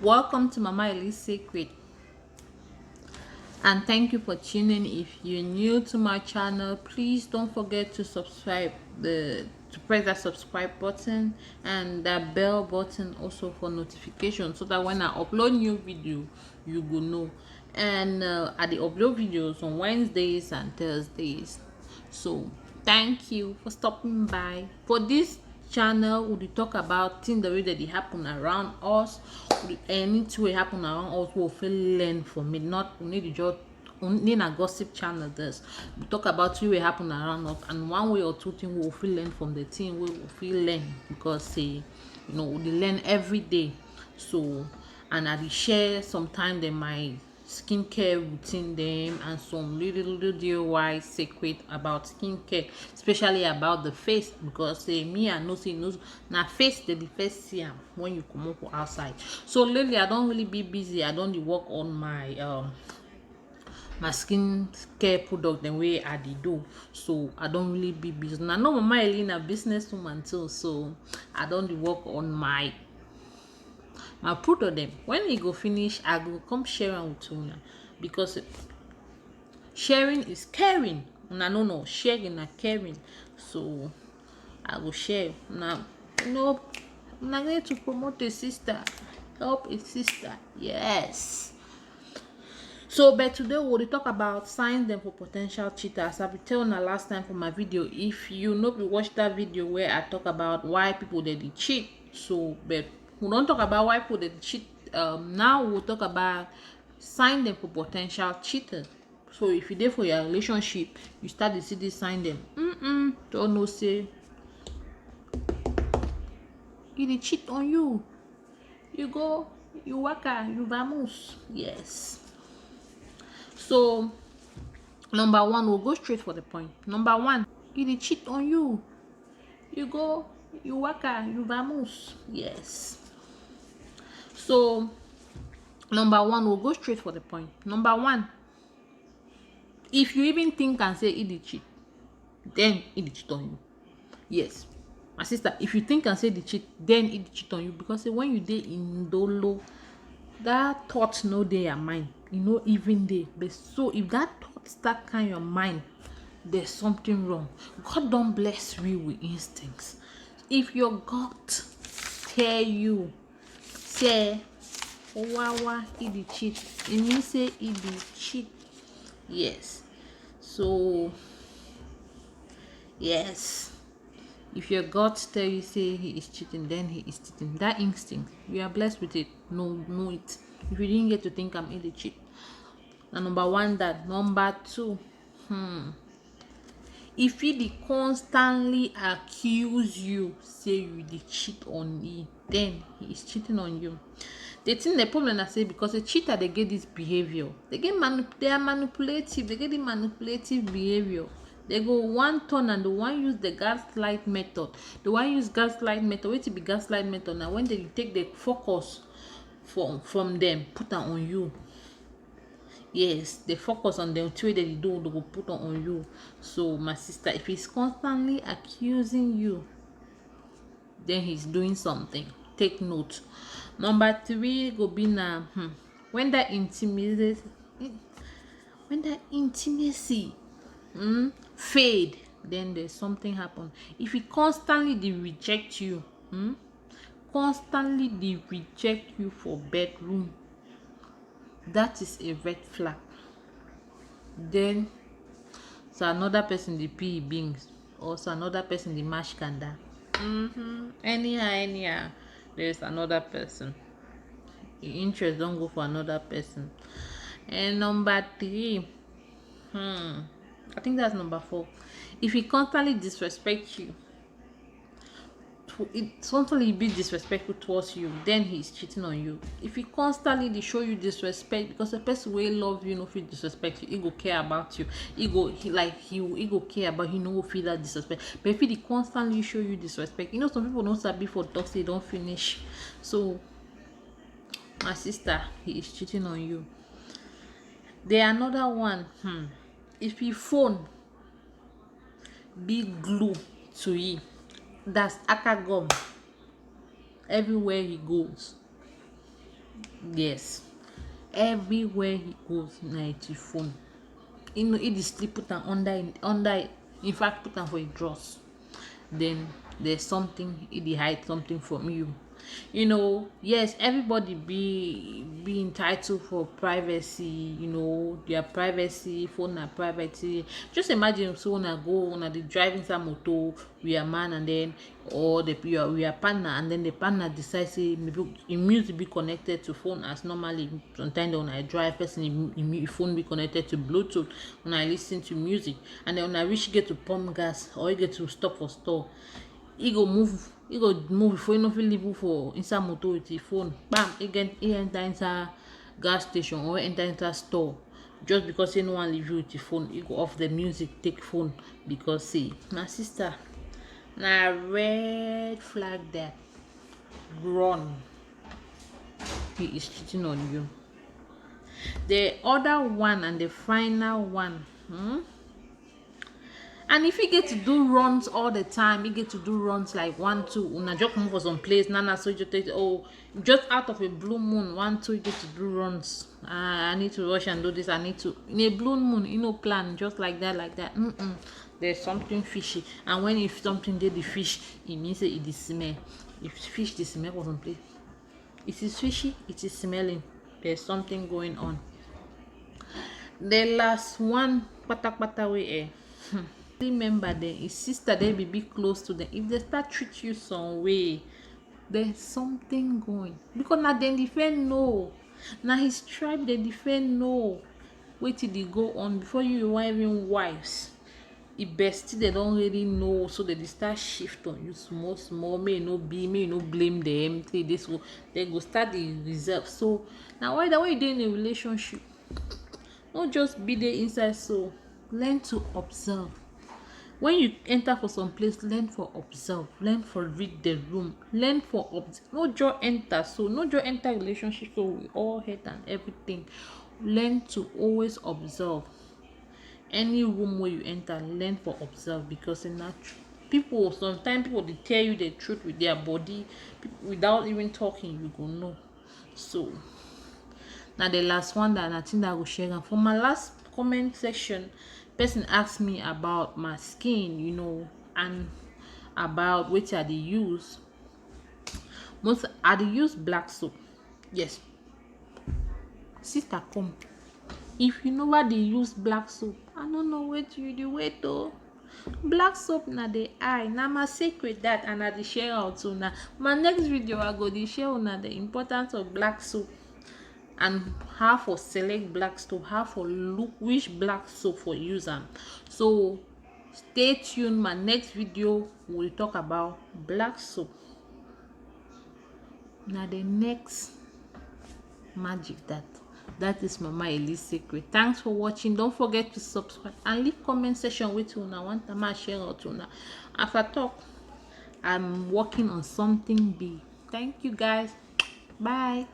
Welcome to Mama Elise Secret, and thank you for tuning. If you're new to my channel, please don't forget to press that subscribe button and that bell button also for notification, so that when I upload new video you will know. And I upload videos on Wednesdays and Thursdays. So thank you for stopping by. For this channel, we dey talk about things the way that they happen around us. Anything wey happen around us, we fit learn from it. Not we need to just only na gossip channel. This we talk about things wey happen around us, and one way or two things we fit learn from the thing we fit learn, because say we dey learn every day. So, and I dey share sometimes dem my skincare routine them and some little DIY secret about skincare, especially about the face, because say me I know say na face dey the first see am when you comot for outside. So lately I don really be busy. I don dey work on my skin care product the way I dey do. So I don really be busy. Na no Mama Ellie na business woman too, so I don dey work on my product dem. When e go finish, I go come share am with una, because sharing is caring. Una no sharing na caring. So I go share. Now una need to promote a sister, help a sister. Yes. So but today we will talk about signs them for potential cheaters. I be tell una last time for my video, if you no be watch that video where I talk about why people dey cheat. So but we don't talk about why people dey cheat. Now we'll talk about sign them for potential cheaters. So if you dey for your relationship, you start to see this sign them. Don't know say he dey cheat on you. You go, you waka, you vamos. Yes. So number one, we'll go straight for the point. Number one, he dey cheat on you. You go, you waka, you vamos. Yes. So number one, we'll go straight for the point. Number one, if you even think and say he dey cheat, then he dey cheat on you. Yes, my sister, if you think and say dey cheat, then he dey cheat on you, because say when you dey in dolo, that thought no dey your mind, even dey. But so if that thought start kind your mind, there's something wrong. God don bless you with instincts. If your gut tell you say owawa he dey cheat, e mean say he dey cheat. Yes. So yes, if your gut tell you say he is cheating, then he is cheating. That instinct, you are blessed with it. Know it. If you didn't get to think I'm in the cheat. Now number one, that. Number two, if he dey constantly accuse you say you dey cheat on him, then he is cheating on you. The problem I say, because a cheater they get this behavior, they are manipulative. They get the manipulative behavior. They go one turn and the one use the gaslight method. The one use gaslight method. Wait to be gaslight method. Now when they take the focus from them, put am on you. Yes, they focus on them two they do, they go put on you. So my sister, if he's constantly accusing you, then he's doing something. Take note. Number three go be na when that intimacy fade, then there's something happen. If he constantly dey reject you, constantly dey reject you for bedroom, that is a red flag. Then so another person dey pee beans, or so another person dey mash kanda. Anyhow, there's another person. The interest don't go for another person. And number three, I think that's number four. If he constantly disrespects you, constantly be disrespectful towards you, then he's cheating on you. If he constantly dey show you disrespect, because the person wey love you no fit disrespect you, he go care about you. He go care about you, no go feel that disrespect. But if he constantly show you disrespect, some people don't sabi for talk say don't finish. So my sister, he is cheating on you. There another one, if he phone be glue to you, that's aka gum everywhere he goes. Yes, everywhere he goes na the phone. You know, he dey sleep put am under, in fact put am for him drawers. Then there's something he dey hide something from you. You know, yes, everybody be entitled for privacy, you know, their privacy, phone na privacy. Just imagine so una go, una dey drive inside motor with a man, and then or the your partner, and then the partner decide say maybe im music be connected to phone as normally. Sometimes una drive person im phone be connected to bluetooth, una lis ten to music, and then una reach get to pump gas or you get to stop for store. He go move before you no fit leave for inside motor with him phone. Bam, he enter inside gas station or enter inside store. Just because he no wan leave you with him phone, he go off the music take phone. Because say my sister, na red flag that. Run. He is cheating on you. The other one and the final one, and if you get to do runs all the time, you get to do runs like 1 2 una just come for some place nana, so you just take, oh, just out of a blue moon 1 2 you get to do runs. I need to rush and do this, I need to, in a blue moon, you know, plan just like that. There's something fishy. And when if something dey the fish, it means say it is smell. If fish dey smell for some place, it is fishy, it is smelling, there's something going on. The last one, pata way, member dem, his sister dem be close to them. If they start treat you some way, there's something going, because na dem defend know, na his tribe dey defend know wetin dey go on before you wan even wise. If bestie they don already know, so they start shift on you small, may no blame them. Say this go, they go start the reserve. So now why that way you dey in a relationship, not just be there inside. So learn to observe. When you enter for some place, learn for observe, learn for read the room, learn for no just enter. So no just enter relationship so we all hate and everything. Learn to always observe. Any room where you enter, learn for observe, because in that people, sometimes people they tell you the truth with their body without even talking, you go know. So now the last one that I think that I will share, and for my last comment section, person asked me about my skin, you know, and about which I dey use. Most I dey use black soap. Yes, sister come, if you never dey use black soap, I no know wetin you dey wait o. Black soap na the eye, na my secret that, and I dey share out una. My next video I go dey share una the importance of black soap and how for select black soap, how for look which black soap for use am. So stay tuned, my next video we will talk about black soap. Na the next magic that is Mama Eli's secret. Thanks for watching. Don't forget to subscribe and leave comment section with una want to share out una. After talk, I'm working on something big. Thank you guys. Bye.